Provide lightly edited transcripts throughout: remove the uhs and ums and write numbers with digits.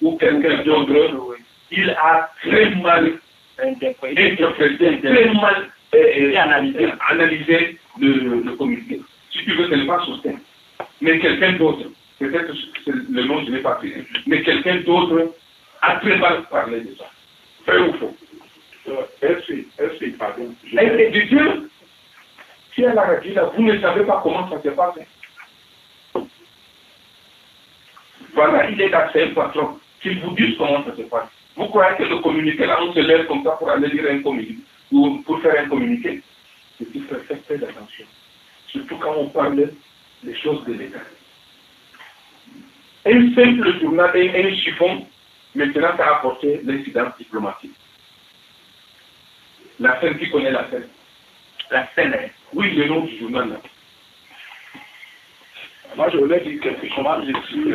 ou quelqu'un d'autre, il a très mal interprété, très mal analysé le communiqué. Si tu veux, ce n'est pas Sosthène, mais quelqu'un d'autre, peut-être le nom je n'ai pas pris, mais quelqu'un d'autre a très mal parlé de ça. Vrai ou faux? Pardon. Et de Dieu, si elle a dit là, vous ne savez pas comment ça s'est passé. Voilà, il est d'accès patron, qu'il vous dise comment ça se passe. Vous croyez que le communiqué, là, on se lève comme ça pour aller lire un communiqué, ou pour faire un communiqué? C'est qu'il faut faire très attention. Surtout quand on parle des choses de l'État. Un simple journal et un chiffon, maintenant, ça a apporté l'incidence diplomatique. La scène, qui connaît la scène? La scène, hein? Oui, le nom du journal, là. Moi, je voulais dire quelque chose.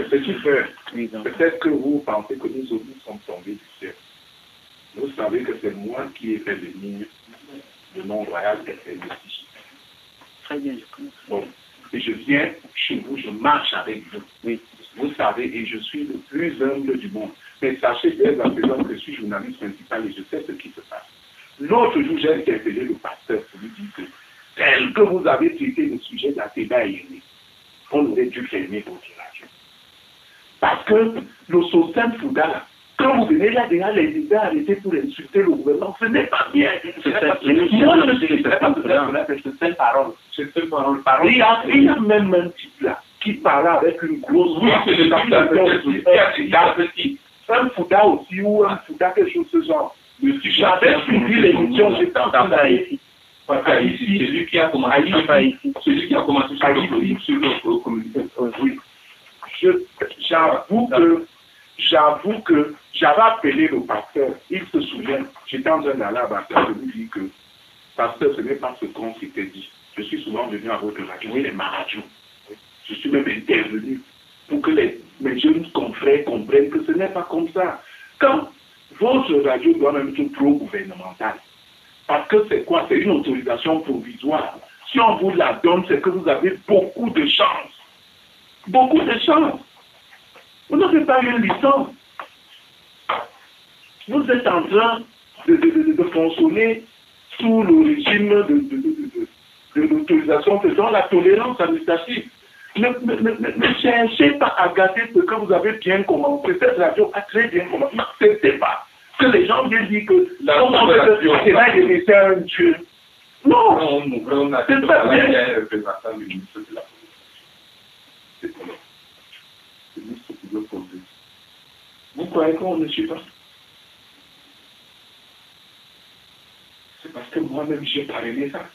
Petit frère, peut-être que vous pensez que nous autres sommes tombés du ciel. Vous savez que c'est moi qui ai fait venir le nom royal ici. Très bien, je connais. Bon. Et je viens chez vous, je marche avec vous. Oui. Vous savez, et je suis le plus humble du monde. Mais sachez dès à présent que je suis journaliste principal et je sais ce qui se passe. L'autre jour, j'ai interpellé le pasteur pour lui dire que tel que vous avez traité le sujet d'Athéba et Yéné, on aurait dû fermer votre radio. Parce que le Sosthène Fouda, quand vous venez là, déjà les idées arrêtées pour insulter le gouvernement, ce n'est pas bien. Moi, je ne sais pas c'est cette seule parole. C'est cette parole. Il y a même un type là qui parle avec une grosse voix. Un Fouda aussi, ou un Fouda, quelque chose de ce genre. J'avais suivi l'émission, j'étais en train d'aller. Ici, c'est lui qui a commencé celui qui a commencé sur le communiqué. Oui. J'avoue que j'avais appelé le pasteur, il se souvient, j'étais en train d'aller à Pasteur, je lui dis que pasteur, ce n'est pas ce qu'on s'était dit. Je suis souvent venu à votre radio, c'est ma radio. Je suis même intervenu pour que mes jeunes confrères comprennent que ce n'est pas comme ça. Quand votre radio doit même être pro-gouvernementale, parce que c'est quoi? C'est une autorisation provisoire. Si on vous la donne, c'est que vous avez beaucoup de chance. Beaucoup de chance. Vous n'avez pas une licence. Vous êtes en train de fonctionner sous le régime de l'autorisation faisant la tolérance administrative. Ne cherchez pas à gâter ce que vous avez bien commencé. Cette radio a très bien commencé. N'acceptez pas que les gens viennent dire que c'est là que c'est un Dieu. Non, c'est pas bien. Vous croyez qu'on ne suit pas? C'est parce que moi-même j'ai parlé ça.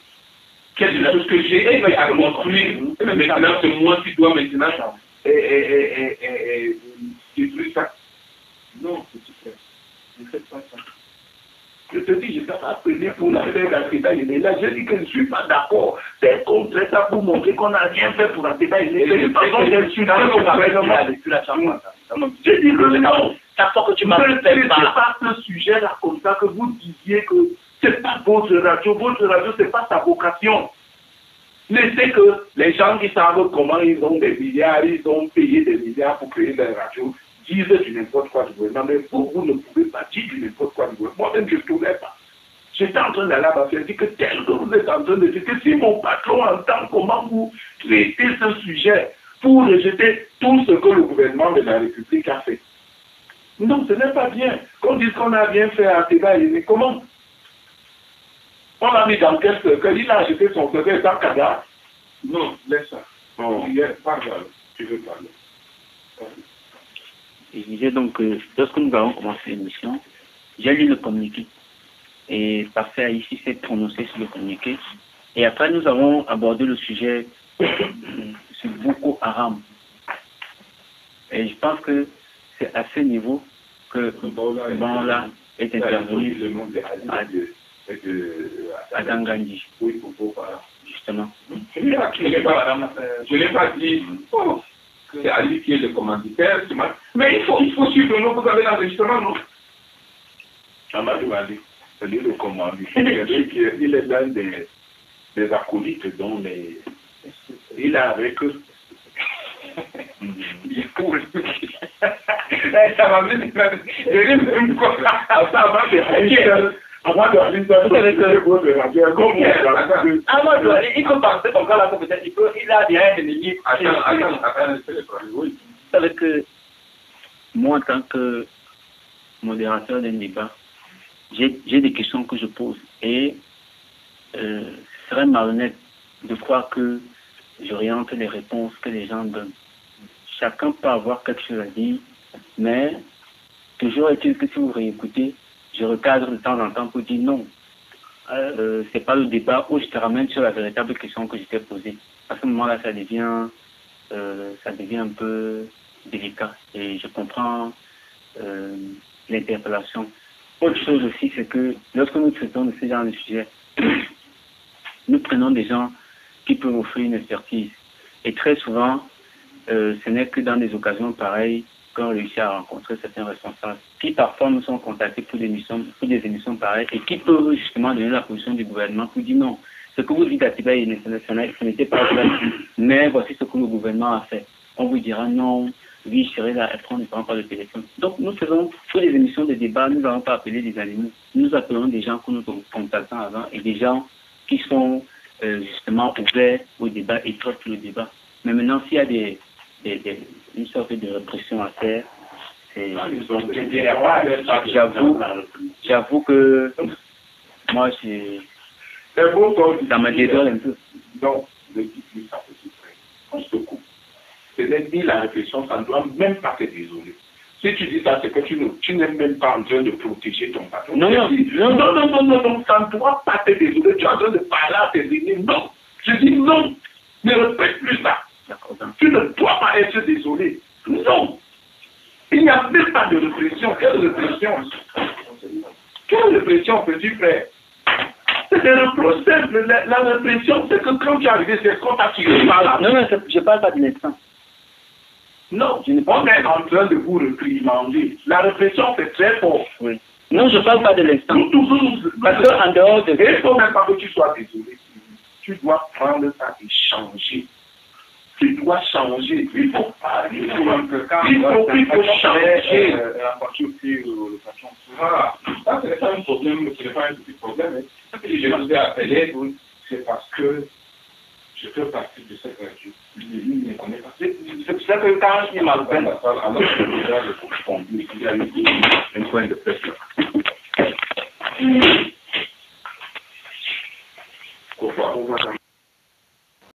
Quelque chose que j'ai aimé à construire. Maintenant, c'est moi qui dois maintenant détruire ça. Non, petit frère, ne faites pas ça. Je te dis, je ne t'ai pas appelé pour l'affaire d'Athéba Yéné. Là, je dis que je ne suis pas d'accord. C'est contre ça pour montrer qu'on n'a rien fait pour Athéba Yéné. C'est une façon d'insulter le gouvernement. Je dis que non. Chaque fois que tu m'as ne traitez pas ce sujet-là comme ça, que vous disiez que ce n'est pas votre radio. Votre radio, ce n'est pas sa vocation. Laissez que les gens qui savent comment ils ont des milliards, ils ont payé des milliards pour créer des radios, disent du n'importe quoi du gouvernement. Mais vous ne pouvez pas dire du n'importe quoi du gouvernement. Moi-même, je ne tournais pas. J'étais en train d'aller à ma fête, que tel que vous êtes en train de dire que si mon patron entend comment vous traitez ce sujet pour rejeter tout ce que le gouvernement de la République a fait. Non, ce n'est pas bien. Qu'on dise qu'on a bien fait à Athéba Yéné, comment? On l'a mis dans quel cercueil? Il a acheté son cercueil dans Kada. Non, laisse ça. Oh. Parle, tu veux parler. Je disais donc que lorsque nous avons commencé l'émission, j'ai lu le communiqué. Et Pasteur ici s'est prononcé sur le communiqué. Et après, nous avons abordé le sujet sur Boko Haram. Et je pense que c'est à ce niveau que Banla est intervenu à Dangandi. Oui, pour Justement. Je ne l'ai pas dit. Oh, c'est Ali qui est le commanditaire. Mais il faut suivre, non? Vous avez l'enregistrement, non? Amadou Ali, c'est lui le commanditaire. Il est l'un des acolytes dont il est avec eux. Il est cool. Ça m'a mis même quoi. Avant de aller dans le radio, avant de aller, il peut penser comme ça, là, peut-être, il a bien ennemi. Attends, oui. Vous savez que moi, en tant que modérateur d'un débat, j'ai des questions que je pose et ce serait malhonnête de croire que j'oriente les réponses que les gens donnent. Chacun peut avoir quelque chose à dire, mais toujours est-il que si vous réécoutez, je recadre de temps en temps pour dire non. C'est pas le débat où je te ramène sur la véritable question que je t'ai posée. À ce moment-là, ça devient un peu délicat et je comprends l'interpellation. Autre chose aussi, c'est que lorsque nous traitons de ce genre de sujet, nous prenons des gens qui peuvent offrir une expertise. Et très souvent, ce n'est que dans des occasions pareilles qu'on réussit à rencontrer certains responsables qui parfois nous sont contactés pour des émissions pareilles et qui peuvent justement donner la position du gouvernement pour dire non, ce que vous dites à Tibet et national, ce n'était pas vrai, mais voici ce que le gouvernement a fait. On vous dira non, oui, je serai là, on ne prend pas le téléphone. Donc nous faisons pour les émissions de débat, nous n'allons pas appeler des animaux, nous appelons des gens que nous contactons avant et des gens qui sont justement ouverts au débat et traitent le débat. Mais maintenant, s'il y a une sorte de répression à faire, j'avoue que moi, ça m'a désole un peu. Donc, ne dis plus ça, petit frère. On se coupe. C'est-à-dire, la réflexion, ça ne doit même pas te désoler. Si tu dis ça, c'est que tu n'es même pas en train de protéger ton patron. Non, ça ne doit pas te désoler. Tu es en train de parler à tes ennemis. Non. Je dis non. Ne répète plus ça. Tu ne dois pas être désolé. Non. Il n'y a même pas de répression. Quelle répression? Quelle répression, petit frère? C'est un reproche simple. La répression, c'est que quand tu es arrivé, c'est quand tu as tiré par là. Non, je ne parle pas de l'instant. Non, on est en train de vous réprimander. La répression, c'est très fort. Oui. Non, je ne parle pas de l'instant. Parce qu'en dehors de ça, il ne faut même pas que tu sois désolé. Tu dois prendre ça et changer. Tu dois changer. Il faut parler. Il faut changer. Voilà. Ça, ce n'est pas un problème, ce n'est pas un petit problème. Ce que je vous ai appelé, c'est parce que je fais partie de cette radio. Lui ne connaît pas. C'est pour ça que quand il m'a fait alors que déjà, il y a un point de presse.